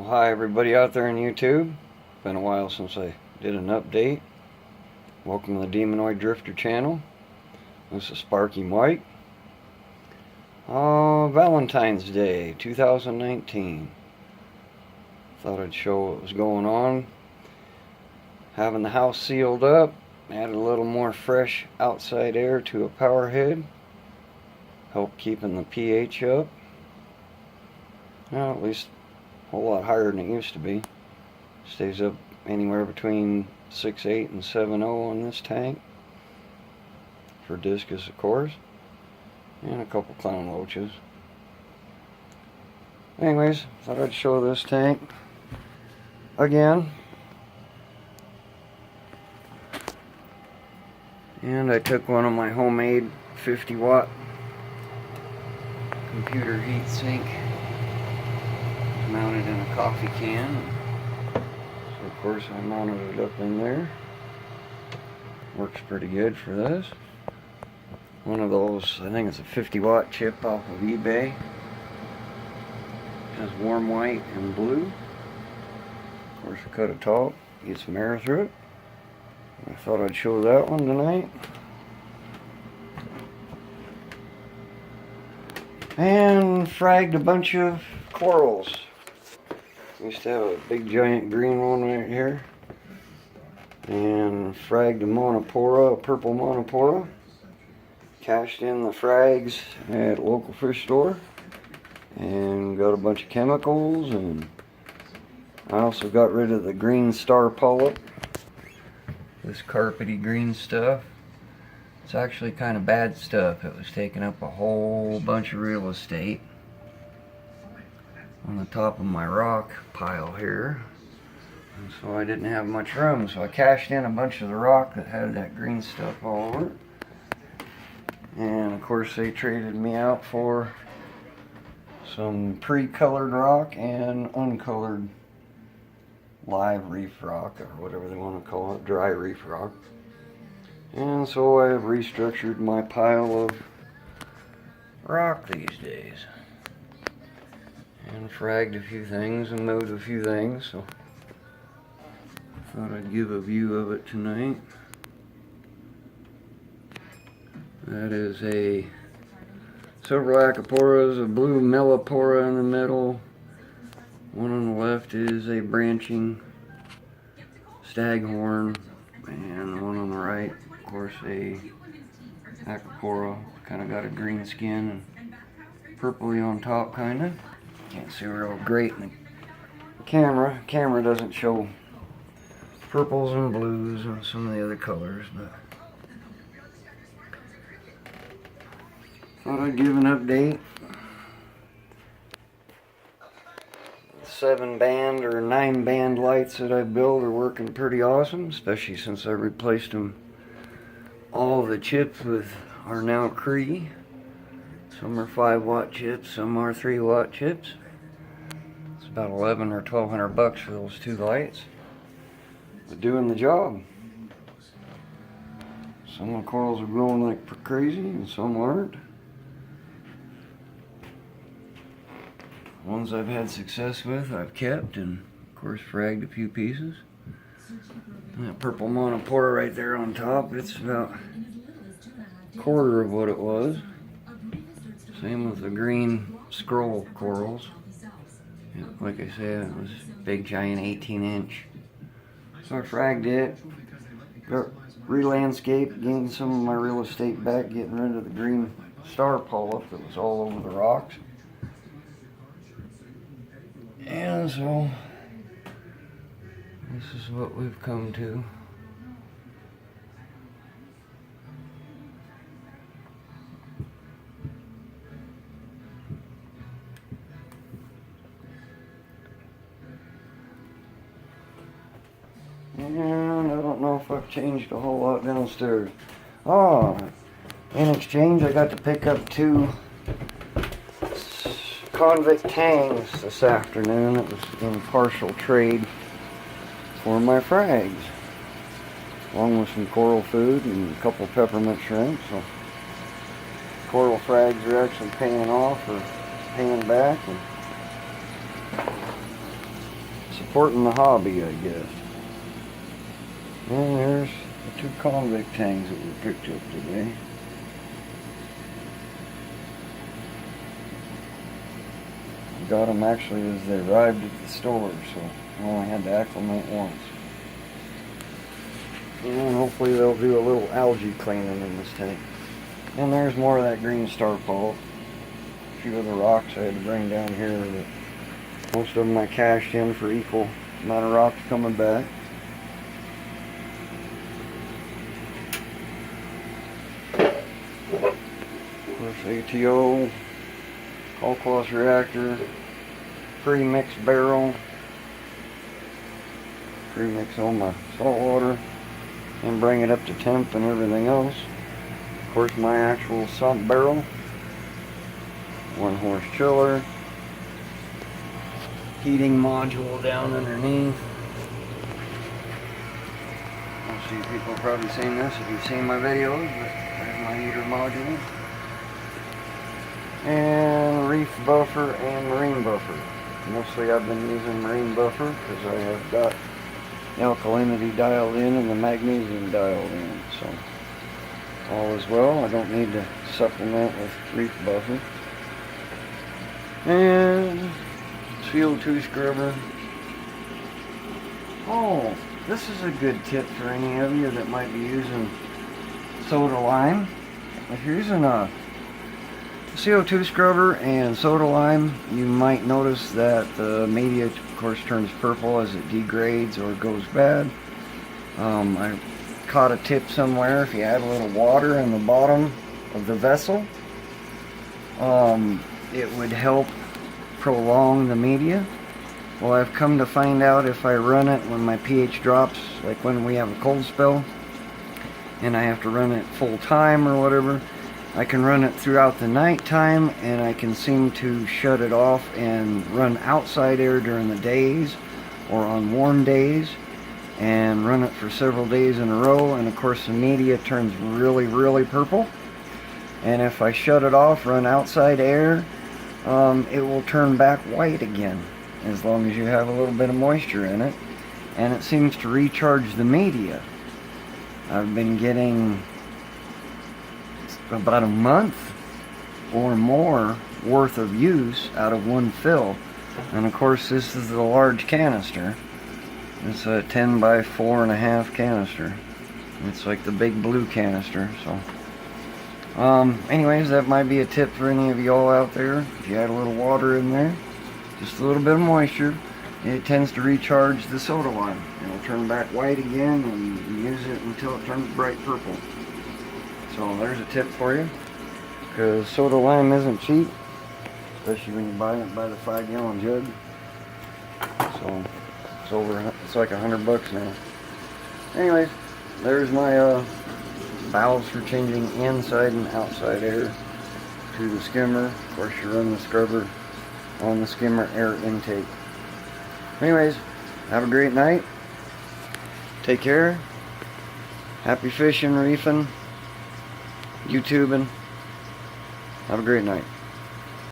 Well, hi everybody out there on YouTube. Been a while since I did an update. Welcome to the Demonoid Drifter channel. This is Sparky Mike. Valentine's Day 2019. Thought I'd show what was going on. Having the house sealed up, added a little more fresh outside air to a power head. Help keeping the pH up. Well, at least a whole lot higher than it used to be. Stays up anywhere between 6.8 and 7.0 on this tank. For discus, of course. And a couple clown loaches. Anyways, thought I'd show this tank again. And I took one of my homemade 50-watt computer heat sink, mounted in a coffee can. So of course I mounted it up in there. Works pretty good for this. One of those, I think it's a 50-watt chip off of eBay. Has warm white and blue. Of course I cut a top, get some air through it. I thought I'd show that one tonight. And fragged a bunch of corals. Used to have a big giant green one right here. And fragged a Montipora, a purple Montipora. Cashed in the frags at a local fish store. And got a bunch of chemicals. And I also got rid of the Green Star Polyp. This carpety green stuff. It's actually kind of bad stuff. It was taking up a whole bunch of real estate on the top of my rock pile here. And so I didn't have much room, so I cashed in a bunch of the rock that had that green stuff all over it. And of course they traded me out for some pre-colored rock and uncolored live reef rock, or whatever they want to call it, dry reef rock. And so I have restructured my pile of rock these days. And fragged a few things and moved a few things, so I thought I'd give a view of it tonight. That is a silver Acroporas, a blue Mellipora in the middle. One on the left is a branching staghorn, and the one on the right, of course, a Acropora. Kind of got a green skin and purpley on top, kind of. Can't see real great in the camera. Camera doesn't show purples and blues and some of the other colors, but thought I'd give an update. 7-band or 9-band lights that I built are working pretty awesome, especially since I replaced them. All the chips are now Cree. Some are 5-watt chips, some are 3-watt chips. It's about 11 or 1200 bucks for those two lights. They're doing the job. Some of the corals are growing like crazy and some aren't. Ones I've had success with, I've kept, and of course fragged a few pieces. And that purple Montipora right there on top, it's about a quarter of what it was. Same with the green scroll corals. Yeah, like I said, it was big giant 18-inch. So I fragged it, got re-landscaped, gained some of my real estate back, getting rid of the Green Star Polyp that was all over the rocks. And so, this is what we've come to. And I don't know if I've changed a whole lot downstairs. Oh, in exchange I got to pick up 2 convict tangs this afternoon. It was in partial trade for my frags, along with some coral food and a couple peppermint shrimp. So coral frags are actually paying off or paying back, and supporting the hobby, I guess. And there's the 2 convict tangs that we picked up today. Got them actually as they arrived at the store, so I only had to acclimate once. And hopefully they'll do a little algae cleaning in this tank. And there's more of that Green Star Polyp. A few of the rocks I had to bring down here, but most of them I cached in for equal amount of rocks coming back. Of course, ATO, all-cloth reactor, pre-mixed barrel, pre-mix all my salt water, and bring it up to temp and everything else. Of course, my actual sump barrel, 1-horse chiller, heating module down underneath. Most of you people have probably seen this if you've seen my videos, but there's my heater module. And reef buffer and marine buffer. Mostly I've been using marine buffer because I have got the alkalinity dialed in and the magnesium dialed in. So all is well. I don't need to supplement with reef buffer. And CO2 scrubber. Oh, this is a good tip for any of you that might be using soda lime. If you're using a CO2 scrubber and soda lime, you might notice that the media, of course, turns purple as it degrades or goes bad. I caught a tip somewhere. If you add a little water in the bottom of the vessel, it would help prolong the media. Well, I've come to find out if I run it when my pH drops, like when we have a cold spell and I have to run it full time or whatever, I can run it throughout the night time, and I can seem to shut it off and run outside air during the days or on warm days, and run it for several days in a row, and of course the media turns really purple. And if I shut it off, run outside air, it will turn back white again, as long as you have a little bit of moisture in it, and it seems to recharge the media. I've been getting about a month or more worth of use out of one fill. And of course this is the large canister. It's a 10 by 4.5 canister. It's like the big blue canister. So anyways, that might be a tip for any of y'all out there. If you add a little water in there, just a little bit of moisture, it tends to recharge the soda lime. It'll turn back white again, and you use it until it turns bright purple. So there's a tip for you, because soda lime isn't cheap, especially when you buy it by the 5-gallon jug. So it's like $100 now. Anyways, there's my valves for changing inside and outside air to the skimmer. Of course, you run the scrubber on the skimmer air intake. Anyways, have a great night. Take care. Happy fishing, reefing, YouTubing. Have a great night.